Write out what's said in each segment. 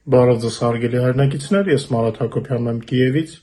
Բարև ձեզ հարգելի հայրենակիցներ, ես Մարատ Հակոբյանն եմ Կիևից։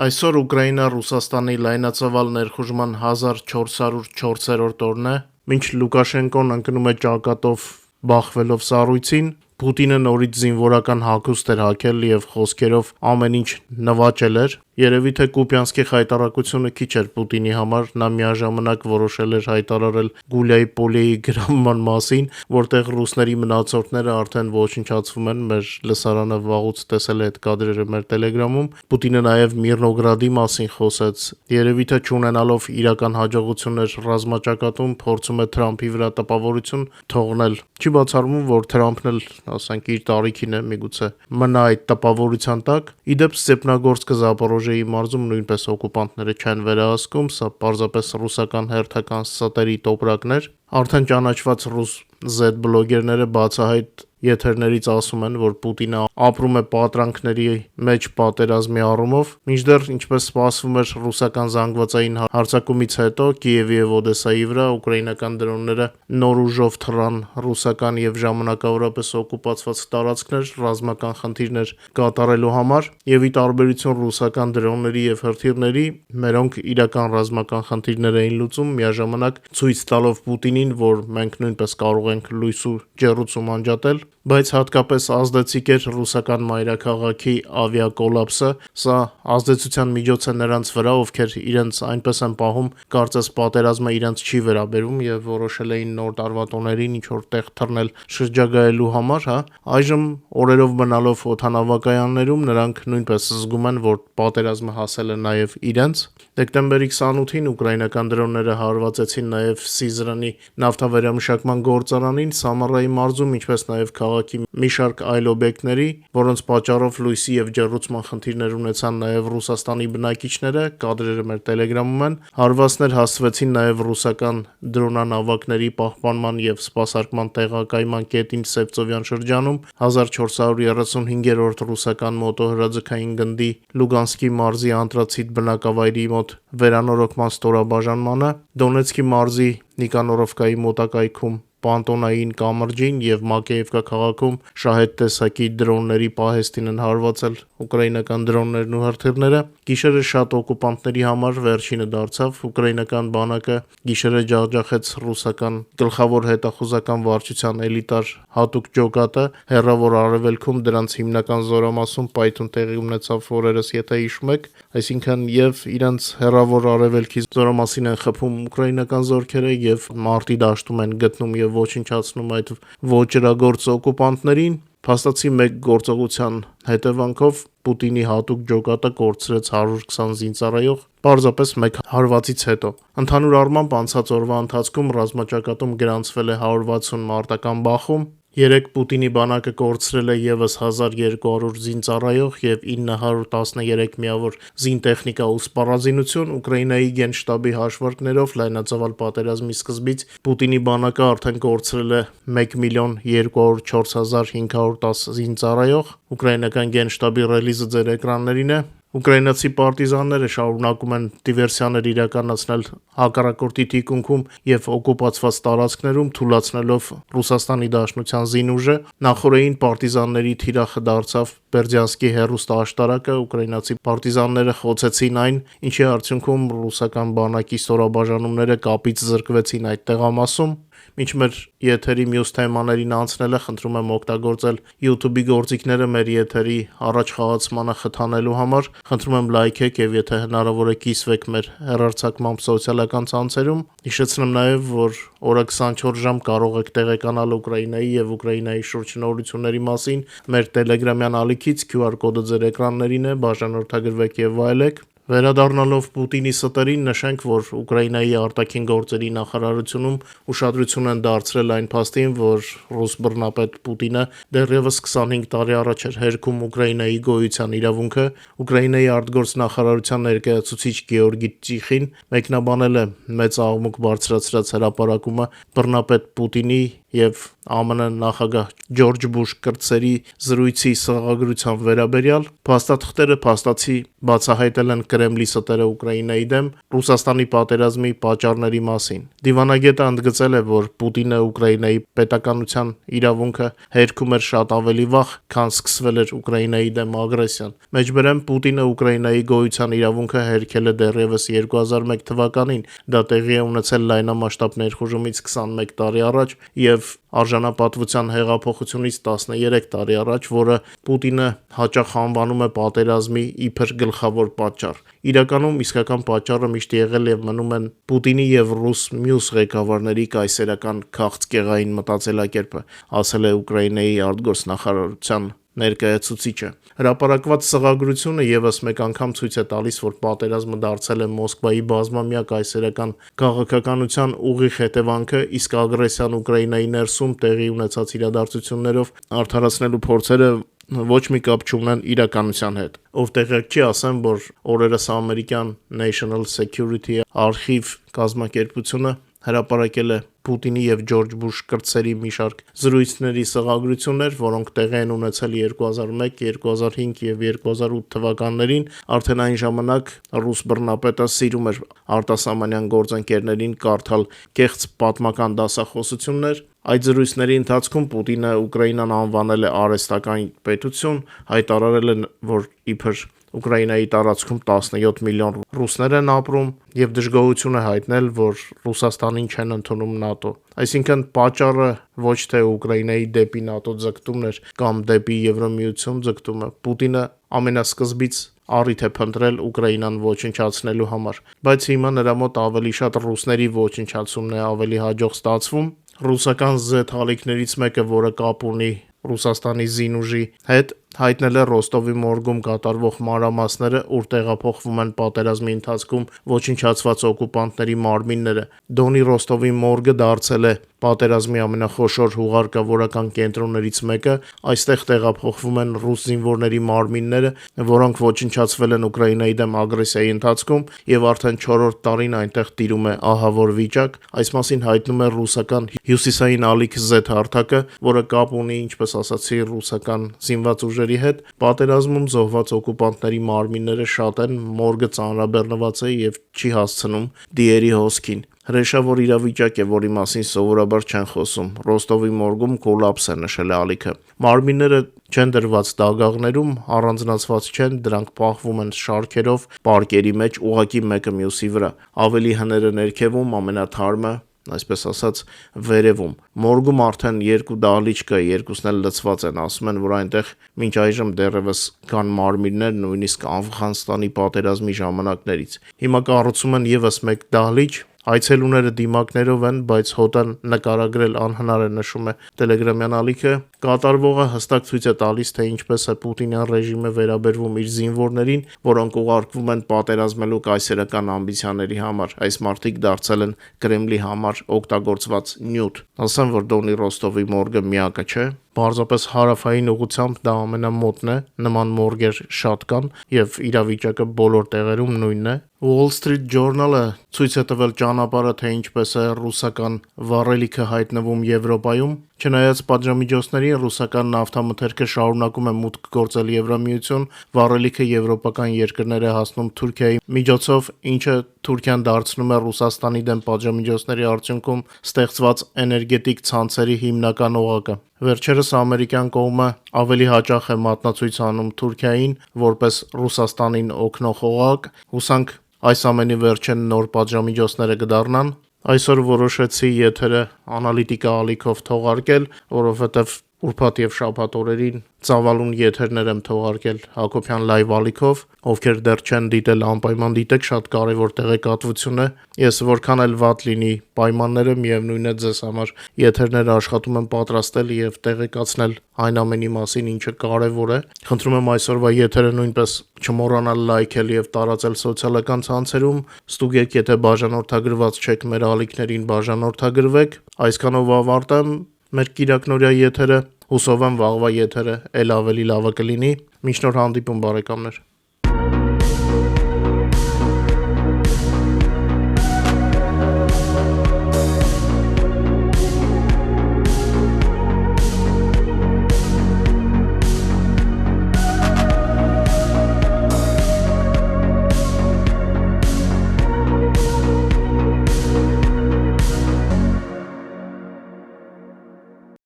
Այսօր Ուկրաինա-Ռուսաստանի լայնածավալ ներխուժման 1404-րդ օրն է, մինչ Լուկաշենկոն ընկնում է ճակատով բախվելով սառույցին, Պուտինը նորից զինվորական հագուստ էր հագել եւ խոսքերով ամեն ինչ նվաճել էր։ Երևի թե Կուպյանսկի խայտարակությունը քիչ էր Պուտինի համար, նա միաժամանակ որոշել էր հայտարարել Գուլիայի պոլիեի գրավման մասին, որտեղ ռուսների մնացորդները արդեն ոչնչացվում են, մեր լսարանը վաղուց տեսել է այդ կադրերը մեր Telegram-ում։ Պուտինը նաեւ Միրնոգրադի մասին խոսեց։ Երևի թե չունենալով իրական հաջողություններ ռազմաճակատում, փորձում է Թրամփի վրա տպավորություն թողնել։ Չի բացառվում, որ Թրամփն էլ, ասենք, իր տարիքին է, միգուցե մնա այդ տպավորության տակ։ Իդեպ Ստեփնագորսկը Զապորոժիեի մարզում նույնպես օկուպանտները չեն վերահսկում, սա պարզապես ռուսական հերթական ստերի տոպրակներ։ Արդեն ճանաչված ռուս Z բլոգերները բացահայտ եթերներից ասում են, որ Պուտինը ապրում է պատրանքների մեջ պատերազմի առումով, մինչդեռ ինչպես սպասվում էր ռուսական զանգվածային հարձակումից հետո Կիևի եւ Օդեսայի վրա ուկրաինական դրոնները նոր ուժով թռան ռուսական եւ ժամանակավորապես օկուպացված տարածքներ ռազմական խնդիրներ կատարելու համար, եւ ի տարբերություն ռուսական դրոնների եւ հրթիռների, մերոնք իրական ռազմական խնդիրներ էին լուծում, միաժամանակ ցույց տալով Պուտինին, որ մենք նույնպես կարող ենք լույսու ջեռուցում անջատել, բայց հատկապես ազդեցիկ էր ռուսական մայրաքաղաքի ավիակոլապսը, սա ազդեցության միջոց է նրանց վրա, ովքեր իրենց այնպես են պահում, կարծես պատերազմը իրենց չի վերաբերում եւ որոշել էին նոր տարվա տոներին ինչ որ տեղ թռնել շրջագայելու համար, հա, այժմ օրերով մնալով օդանավակայաններում նրանք նույնպես զգում են, որ պատերազմը հասել է նաեւ իրենց։ Դեկտեմբերի 28-ին ուկրաինական դրոնները հարվածեցին նաեւ Սիզրանի նավթավերամշակման գործարանին Սամարայի մարզում, ինչպես նաեւ քաղաքի մի շարք այլ օբյեկտների, որոնց պատճառով լույսի եւ ջեռուցման խնդիրներ ունեցան նաեւ Ռուսաստանի բնակիչները, կադրերը մեր Telegram-ում են։ Հարվածներ հասցվեցին նաեւ ռուսական դրոնանավակների պահպանման եւ սպասարկման տեղակայման կետին Սևծովյան շրջանում, 1435-րդ ռուսական մոտոհրաձգային գնդի Լուգանսկի մարզի Անտրացիտ բնակավայրի մոտ վերանորոգման ստորաբաժանմանը, Դոնեցկի մարզի Նիկանորովկայի մոտակայքում Պանտոնային կամրջին եւ Մակեևկա քաղաքում շահեդ տեսակի դրոնների պահեստին են հարվածել ուկրաինական դրոններն ու հրթիռները։ Գիշերը շատ օկուպանտների համար վերջինը դարձավ, ուկրաինական բանակը գիշերը ջախջախեց ռուսական գլխավոր հետախուզական վարչության էլիտար հատուկ ջոկատը հեռավոր արևելքում, դրանց հիմնական զորամասում պայթուն տեղի ունեցավ օրերս, եթե հիշում եք, այսինքն եւ իրենց հեռավոր արևելքի զորամասին են խփում ուկրաինական զորքերը եւ մարտի դաշտում են գտնում եւ ոչնչացնում այդ ոճրագործ օկուպանտներին։ Փաստացի մեկ գործողության հետևանքով Պուտինի հատուկ ջոկատը կորցրեց 120 զինծառայող պարզապես մեկ հարվածից հետո։ Ընդհանուր առմամբ անցած օրվա ընթացքում ռազմաճակատում գրանցվել է 160 մարտական բախում, 3 Պուտինի բանակը կորցրել է եւս 1200 զինծառայող եւ 913 միավոր զինտեխնիկա ու սպառազինություն։ Ուկրաինայի գենշտաբի հաշվարկներով լայնածավալ պատերազմի սկզբից Պուտինի բանակը արդեն կորցրել է 1.204.510 զինծառայող։ Ուկրաինական գենշտաբի ռելիզը ձեր էկրաններին է։ Ուկրաինացի պարտիզանները շարունակում են դիվերսիաներ իրականացնել հակառակորդի թիկունքում եւ օկուպացված տարածքներում, թուլացնելով Ռուսաստանի Դաշնության զինուժը։ Նախորդին պարտիզանների թիրախը դարձավ Բերդյանսկի հեռուստաաշտարակը, ուկրաինացի պարտիզանները խոցեցին այն, ինչի արդյունքում ռուսական բանակի ստորաբաժանումները կապից զրկվեցին այդ տեղամասում։ Մինչ մեր եթերի մյուս թեմաներին անցնելը խնդրում եմ օգտագործել YouTube-ի գործիքները մեր եթերի առաջ խաղացմանը խթանելու համար, խնդրում եմ լայքեք եւ եթե հնարավոր է կիսվեք մեր հեռարձակմամբ սոցիալական ցանցերում։ Հիշեցնեմ նաեւ, որ օրը 24 ժամ կարող եք տեղեկանալ Ուկրաինայի եւ Ուկրաինայի շրջնորությունների մասին մեր Telegram-յան ալիքից, QR կոդը ձեր էկրաններին է, բաժանորդագրվեք եւ վայելեք։ Վերադառնալով Պուտինի ստերին, նշենք, որ Ուկրաինայի արտաքին գործերի նախարարությունում ուշադրություն են դարձրել այն փաստին, որ ռուս բռնապետ Պուտինը դեռևս 25 տարի առաջ էր հերքում Ուկրաինայի գոյության իրավունքը։ Ուկրաինայի արտգործնախարարության ներկայացուցիչ Գեորգի Տիխին մեկնաբանել է մեծ աղմուկ բարձրացրած հրապարակումը բռնապետ Պուտինի եւ ԱՄՆ նախագահ Ջորջ Բուշ կրտսերի զրույցի սղագրության վերաբերյալ փաստաթղթերը փաստացի բացահայտել են Կրեմլի ստերը Ուկրաինայի դեմ Ռուսաստանի պատերազմի պատճառների մասին։ Դիվանագետը ընդգծել է, որ Պուտինը Ուկրաինայի պետականության իրավունքը հերքում էր շատ ավելի վաղ, քան սկսվել էր Ուկրաինայի դեմ ագրեսիան։ Մեջբերեմ Պուտինը Ուկրաինայի գոյության իրավունքը հերքել է դեռևս 2001 թվականին, դա տեղի է ունեցել լայնամասշտաբ ներխուժումից 21 տարի առաջ եւ արժանապատվության հեղափոխությունից 13 տարի առաջ, որը Պուտինը հաճախ անվանում է պատերազմի իբր գլխավոր պատճառ։ Իրականում իսկական պատճառը միշտ եղել եւ մնում են Պուտինի եւ ռուս մյուս ղեկավարների կայսերական քաղցկեղային մտածելակերպը, ասել է Ուկրաինայի արտգործնախարարության ներկայացուցիչը։ Հրապարակված սղագրությունը եւս մեկ անգամ ցույց է տալիս, որ պատերազմը դարձել է Մոսկվայի բազմամյա կայսերական քաղաքականության ուղիղ հետևանքը, իսկ ագրեսիան Ուկրաինայի ներսում տեղի ունեցած իրադարձություններով արդարացնելու փորձերը ոչ մի կապ չունեն իրականության հետ։ Ով տեղյակ չի, ասեմ, որ օրերս ամերիկյան National Security արխիվ կազմակերպությունը հրապարակել է Պուտինի եւ Ջորջ Բուշ կրտսերի մի շարք զրույցների սղագրություններ, որոնք տեղի են ունեցել 2001, 2005 եւ 2008 թվականներին, արդեն այն ժամանակ ռուս բռնապետը սիրում էր արտասահմանյան գործընկերներին կարդալ կեղծ պատմական դասախոսություններ։ Այդ զրույցների ընթացքում Պուտինը Ուկրաինան անվանել է արհեստական պետություն, հայտարարել է, որ իբր Ուկրաինայի տարածքում 17 միլիոն ռուսներ են ապրում եւ դժգոհություն է հայտնել, որ Ռուսաստանին չեն ընդունում ՆԱՏՕ։ Այսինքն պատճառը ոչ թե Ուկրաինայի դեպի ՆԱՏՕ ձգտումն էր կամ դեպի Եվրոմիություն ձգտումը։ Պուտինը ամենասկզբից առիթ է փնտրել Ուկրաինան ոչնչացնելու համար, բայց հիմա նրա մոտ ավելի շատ ռուսների ոչնչացումն է ավելի հաջող ստացվում։ Ռուսական Z հալիքներից մեկը, որը կապ ունի Ռուսաստանի զինուժի հետ, հայտնել է Ռոստովի մորգում կատարվող մանրամասները, ուր տեղափոխվում են պատերազմի ընթացքում ոչնչացված օկուպանտների մարմինները։ Դոնի Ռոստովի մորգը դարձել է պատերազմի ամենախոշոր հուղարկավորական կենտրոններից մեկը, այստեղ տեղափոխվում են ռուս զինվորների մարմինները, որոնք ոչնչացվել են Ուկրաինայի դեմ ագրեսիայի ընթացքում եւ արդեն 4-րդ տարին այնտեղ տիրում է ահավոր վիճակ։ Այս մասին հայտնում է ռուսական հյուսիսային ալիք Z հարթակը, որը կապ ունի, ինչպես ասացի, ռուսական զինված ուժերի հետ։ Պատերազմում զոհված օկուպանտների մարմինները շատ են, մորգը ծանրաբեռնված է եւ չի հասցնում դիերի հոսքին։ Հրեշավոր իրավիճակ է, որի մասին սովորաբար չեն խոսում։ Ռոստովի մորգում կոլապս է, նշել է ալիքը։ Մարմինները չեն դրված դագաղներում, առանձնացված չեն, դրանք պահվում են շարքերով պարկերի մեջ, ուղղակի մեկը մյուսի վրա։ Ավելի հները ներքևում, ամենաթարմը, այսպես ասած, վերևում։ Մորգում արդեն 2 դահլիճ կա, երկուսն էլ լցված են, ասում են, որ այնտեղ մինչ այժմ դեռևս կան մարմիններ նույնիսկ Աֆղանստանի պատերազմի ժամանակներից։ Հիմա կառուցում են եւս մեկ դահլիճ, այցելուները դիմակներով են, բայց հոտը նկարագրել անհնար է, նշում է Telegram-յան ալիքը։ Կատարվողը հստակ ցույց է տալիս, թե ինչպես է Պուտինյան ռեժիմը վերաբերվում իր զինվորներին, որոնք ուղարկվում են պատերազմելու կայսերական ամբիցիաների համար։ Այս մարդիկ դարձել են Կրեմլի համար օգտագործված նյութ։ Ասեմ, որ Դոնի Ռոստովի մորգը միակը չէ, պարզապես հարավային ուղղությամբ դա ամենամոտն է, նման մորգեր շատ կան եւ իրավիճակը բոլոր տեղերում նույնն է։ Wall Street Journal-ը ցույց է տվել ճանապարհը, թե ինչպես է ռուսական վառելիքը հայտնվում Եվրոպայում։ Չնայած պատժամիջոցներին, ռուսական նավթամթերքը շարունակում է մուտք գործել Եվրամիություն, վառելիքը եվրոպական երկրներ է հասնում Թուրքիայի միջոցով, ինչը Թուրքիան դարձնում է Ռուսաստանի դեմ պատժամիջոցների արդյունքում ստեղծված էներգետիկ ցանցերի հիմնական օղակը։ Վերջերս ամերիկյան կողմը ավելի հաճախ է մատնացույց անում Թուրքիային որպես Ռուսաստանին օգնող օղակ։ Հուսանք այս ամենի վերջը նոր պատժամիջոցները կդառնան։ Այսօր որոշեցի եթերը անալիտիկա ալիքով թողարկել, որովհետև ուրբաթ եւ շաբաթ օրերին ծավալուն եթերներ եմ թողարկել Հակոբյան լայվ ալիքով, ովքեր դեռ չեն դիտել, անպայման դիտեք, շատ կարևոր տեղեկատվություն է։ Ես որքան էլ վատ լինի պայմանները, միևնույն է ձեզ համար եթերները աշխատում եմ պատրաստել եւ տեղեկացնել այն ամենի մասին, ինչը կարևոր է։ Խնդրում եմ այսօրվա եթերը նույնպես չմոռանալ լայքել եւ տարածել սոցիալական ցանցերում։ Ստուգեք, եթե բաժանորդագրված չեք մեր ալիքներին, բաժանորդագրվեք։ Այսքանով ավարտեմ մեր կիրակնօրյա եթերը, հուսով եմ վաղվա եթերը էլ ավելի լավը կլինի։ Մինչ նոր հանդիպում, բարեկամներ։